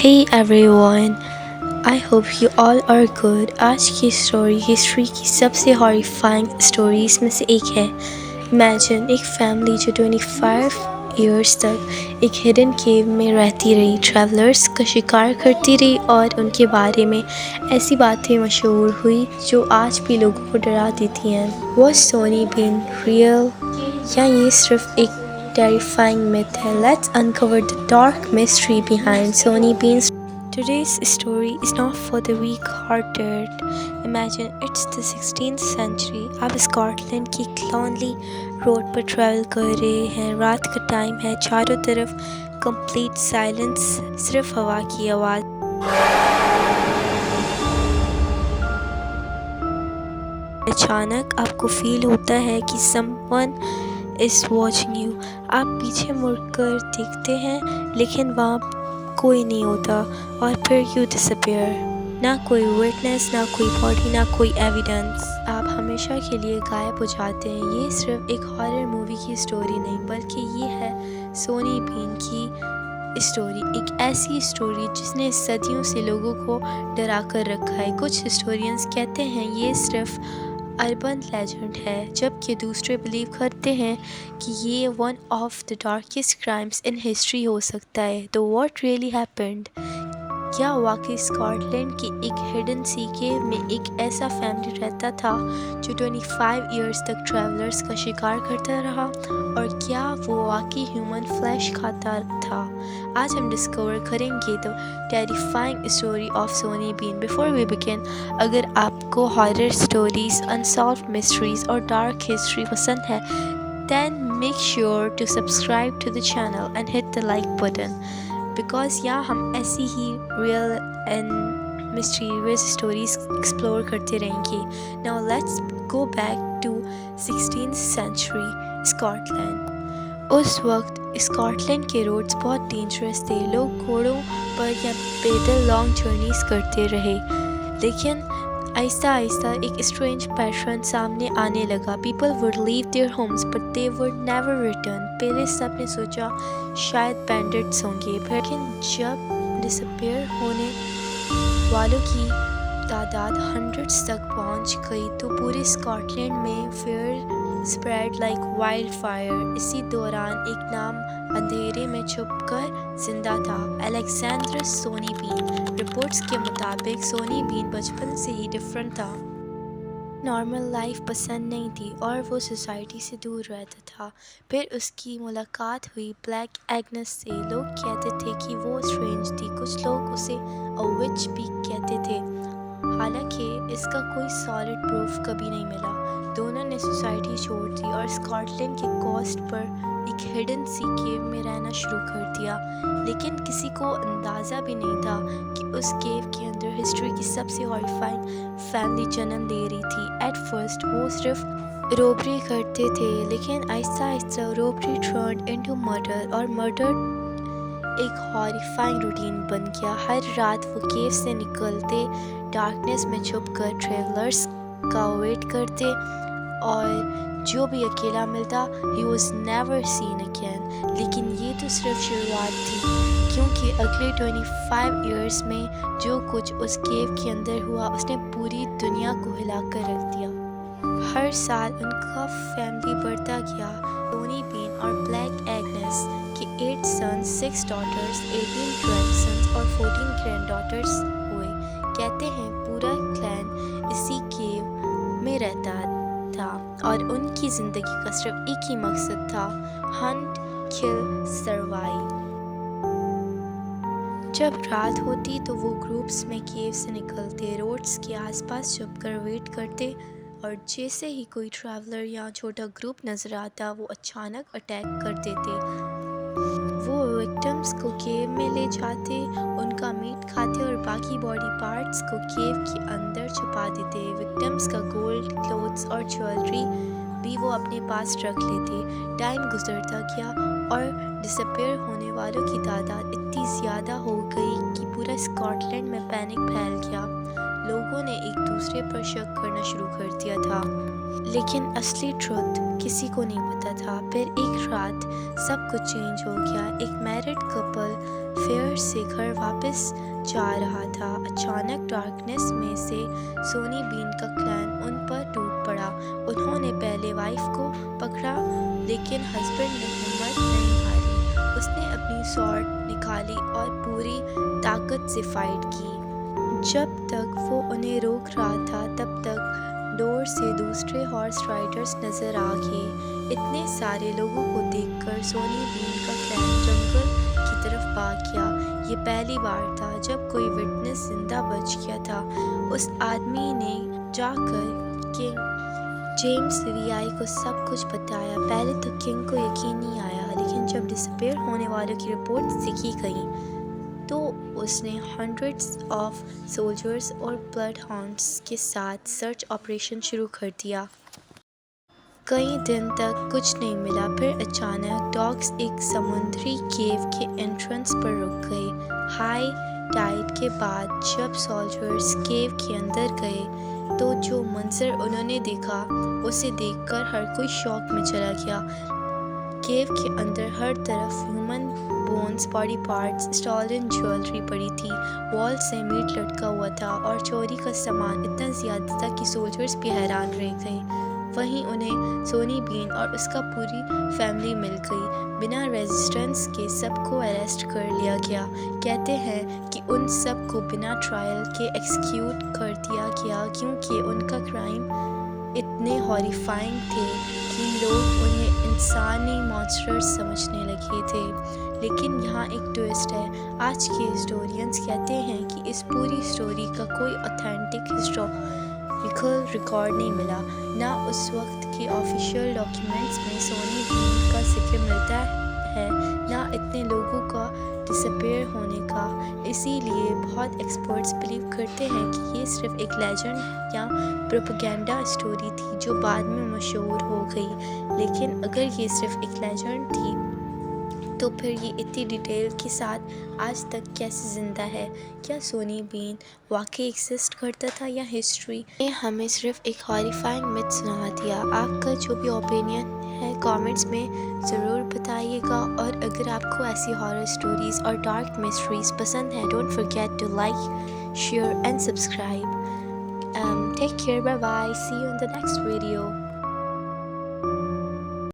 Hey everyone, I hope you all are good. आज की story history की सबसे हॉरिफाइंग स्टोरीज में से एक है। इमेजिन एक फैमिली जो 25 इयर्स तक एक हिडन केव में रहती रही, ट्रैवलर्स का शिकार करती रही और उनके बारे में ऐसी बातें मशहूर हुई जो आज भी लोगों को डरा देती हैं। Was सोनी बीन रियल या ये सिर्फ एक terrifying myth hai? Let's uncover the dark mystery behind Sony Bean's. Today's story is not for the weak-hearted. Imagine it's the 16th century. आप स्कॉटलैंड की lonely रोड पर ट्रैवल कर रहे हैं। रात का टाइम है, चारों तरफ complete silence, सिर्फ हवा की आवाज़। अचानक आपको फील होता है कि someone is watching you. आप पीछे मुड़कर देखते हैं लेकिन वहाँ कोई नहीं होता और फिर you disappear. ना कोई विटनेस, ना कोई बॉडी, ना कोई एविडेंस। आप हमेशा के लिए गायब हो जाते हैं। ये सिर्फ एक हॉरर मूवी की स्टोरी नहीं बल्कि ये है सोनी बीन की स्टोरी। एक ऐसी स्टोरी जिसने सदियों से लोगों को डरा कर रखा है। कुछ हिस्टोरियंस कहते हैं ये सिर्फ अर्बन लेजेंड है, जबकि दूसरे बिलीव करते हैं कि ये one of the darkest crimes in history हो सकता है। तो व्हाट रियली हैपेंड? क्या वाकई स्कॉटलैंड की एक हिडन सी केव में एक ऐसा फैमिली रहता था जो 25 इयर्स तक ट्रैवलर्स का शिकार करता रहा? और क्या वो वाकई ह्यूमन फ्लैश खाता था? आज हम डिस्कवर करेंगे the terrifying story of Sawney Bean. Before we begin, अगर आपको हॉरर स्टोरीज, अनसॉल्व्ड मिस्ट्रीज और डार्क हिस्ट्री पसंद है, then make sure to subscribe to the channel and hit the like button. Because यहाँ हम ऐसी ही real and mysterious stories explore करते रहेंगे। Now let's go back to 16th century Scotland. उस वक्त स्कॉटलैंड के रोड्स बहुत डेंजरस थे। लोग घोड़ों पर या पैदल लॉन्ग जर्नीज करते रहे, लेकिन आहिस्ता आहिस्ता एक स्ट्रेंज पैटर्न सामने आने लगा। People would leave their homes but they would never return. पहले सबने सोचा शायद बैंडिट्स होंगे, लेकिन जब डिसअपीयर होने वालों की तादाद हंड्रेड्स तक पहुंच गई तो पूरे स्कॉटलैंड में fear spread like wild fire. इसी दौरान एक नाम अंधेरे में छुपकर जिंदा था, अलेक्जेंडर सोनी बीन। रिपोर्ट्स के मुताबिक सोनी बीन बचपन से ही डिफरेंट था। नॉर्मल लाइफ पसंद नहीं थी और वो सोसाइटी से दूर रहता था। फिर उसकी मुलाकात हुई ब्लैक एग्नेस से। लोग कहते थे कि वो स्ट्रेंज थी, कुछ लोग उसे अ विच भी कहते थे। हालांकि इसका कोई सॉलिड प्रूफ कभी नहीं मिला। दोनों ने सोसाइटी छोड़ दी और स्कॉटलैंड के कोस्ट पर एक हिडन सी केव में रहना शुरू कर दिया। लेकिन किसी को अंदाज़ा भी नहीं था कि उस केव के अंदर हिस्ट्री की सबसे हॉरिफाइंग फैमिली जन्म ले रही थी। एट फर्स्ट वो सिर्फ रोबरी करते थे, लेकिन Aahista Aahista robbery turned into murder और मर्डर एक हॉरिफाइंग रूटीन बन गया। हर रात वो केव से निकलते, डार्कनेस में छुपकर ट्रेवलर्स का वेट करते और जो भी अकेला मिलता he was never seen again. लेकिन ये तो सिर्फ शुरुआत थी, क्योंकि अगले 25 इयर्स में जो कुछ उस केव के अंदर हुआ उसने पूरी दुनिया को हिला कर रख दिया। हर साल उनका फैमिली बढ़ता गया। सोनी बीन और ब्लैक एग्नेस के 8 सन्स, 6 डॉटर्स, 18 ग्रैंडसन्स और 14 ग्रैंड डॉटर्स हुए। कहते हैं पूरा क्लैन इसी केव में रहता था और उनकी ज़िंदगी का सिर्फ एक ही मकसद था, हंट, किल, सर्वाइव। जब रात होती तो वो ग्रुप्स में केव से निकलते, रोड्स के आसपास छुपकर वेट करते और जैसे ही कोई ट्रैवलर या छोटा ग्रुप नज़र आता वो अचानक अटैक कर देते। वो विक्टिम्स को केव में ले जाते, उनका मीट खाते और बाकी बॉडी पार्ट्स को केव के अंदर छुपा देते। विक्टिम्स का गोल्ड, क्लोथ्स और ज्वेलरी भी वो अपने पास रख लेते। टाइम गुजरता गया और डिसअपीयर होने वालों की तादाद इतनी ज़्यादा हो गई कि पूरा स्कॉटलैंड में पैनिक फैल गया। لوگوں نے ایک دوسرے پر شک کرنا شروع کر دیا تھا، لیکن اصلی ٹروتھ کسی کو نہیں پتا تھا۔ پھر ایک رات سب کچھ چینج ہو گیا۔ ایک میرڈ کپل فیئر سے گھر واپس جا رہا تھا۔ اچانک ڈارکنیس میں سے سونی بین کا کلین ان پر ٹوٹ پڑا۔ انہوں نے پہلے وائف کو پکڑا، لیکن ہسبینڈ نے ہمت نہیں ہاری۔ اس نے اپنی سورڈ نکالی اور پوری طاقت سے فائٹ کی۔ جب تک وہ انہیں روک رہا تھا تب تک دور سے دوسرے ہارس رائڈرز نظر آ گئے۔ اتنے سارے لوگوں کو دیکھ کر سونی بین کا کلین جنگل کی طرف بھاگ گیا۔ یہ پہلی بار تھا جب کوئی وٹنس زندہ بچ گیا تھا۔ اس آدمی نے جا کر کنگ جیمز وی کو سب کچھ بتایا۔ پہلے تو کنگ کو یقین نہیں آیا، لیکن جب ڈس اپیئر ہونے والوں کی رپورٹس لکھی گئیں تو اس نے ہنڈریڈز آف سولجرز اور بلڈ ہاؤنڈز کے ساتھ سرچ آپریشن شروع کر دیا۔ کئی دن تک کچھ نہیں ملا۔ پھر اچانک ڈاگز ایک سمندری کیو کے انٹرنس پر رک گئے۔ ہائی ٹائیڈ کے بعد جب سولجرز کیو کے اندر گئے تو جو منظر انہوں نے دیکھا اسے دیکھ کر ہر کوئی شاک میں چلا گیا۔ کیو کے اندر ہر طرف human bones, body parts, Stalin jewellery پڑی تھی، وال سے میٹ لٹکا ہوا تھا اور چوری کا سامان اتنا زیادہ تھا کہ سولجرز بھی حیران رہ گئے۔ وہیں انہیں سونی بین اور اس کا پوری فیملی مل گئی۔ بنا ریزسٹنس کے سب کو اریسٹ کر لیا گیا۔ کہتے ہیں کہ ان سب کو بنا ٹرائل کے ایکسیکیوٹ کر دیا گیا کیونکہ ان کا کرائم اتنے ہاریفائنگ تھے کہ لوگ انہیں انسانی مانسٹرز سمجھنے لگے تھے۔ لیکن یہاں ایک ٹوئسٹ ہے۔ آج کے ہسٹورینز کہتے ہیں کہ اس پوری سٹوری کا کوئی اوتھینٹک ہسٹوریکل ریکارڈ نہیں ملا۔ نہ اس وقت کے آفیشیل ڈاکیومنٹس میں سونی بین کا ذکر ملتا ہے، نہ اتنے لوگوں کا ڈس اپیئر ہونے کا۔ اسی لیے بہت ایکسپرٹس بلیو کرتے ہیں کہ یہ صرف ایک لیجنڈ یا پروپیگنڈا اسٹوری تھی جو بعد میں مشہور ہو گئی۔ لیکن اگر یہ صرف ایک لیجنڈ تھی تو پھر یہ اتنی ڈیٹیل کے ساتھ آج تک کیسے زندہ ہے؟ کیا سونی بین واقعی ایگزسٹ کرتا تھا یا ہسٹری نے ہمیں صرف ایک ہاریفائنگ متھ سنا دیا؟ آپ کا جو بھی اوپینین ہے کامنٹس میں ضرور بتائیے گا، اور اگر آپ کو ایسی ہارر سٹوریز اور ڈارک مسٹریز پسند ہیں don't forget to like, share and subscribe. Take care, bye bye, see you in the next video.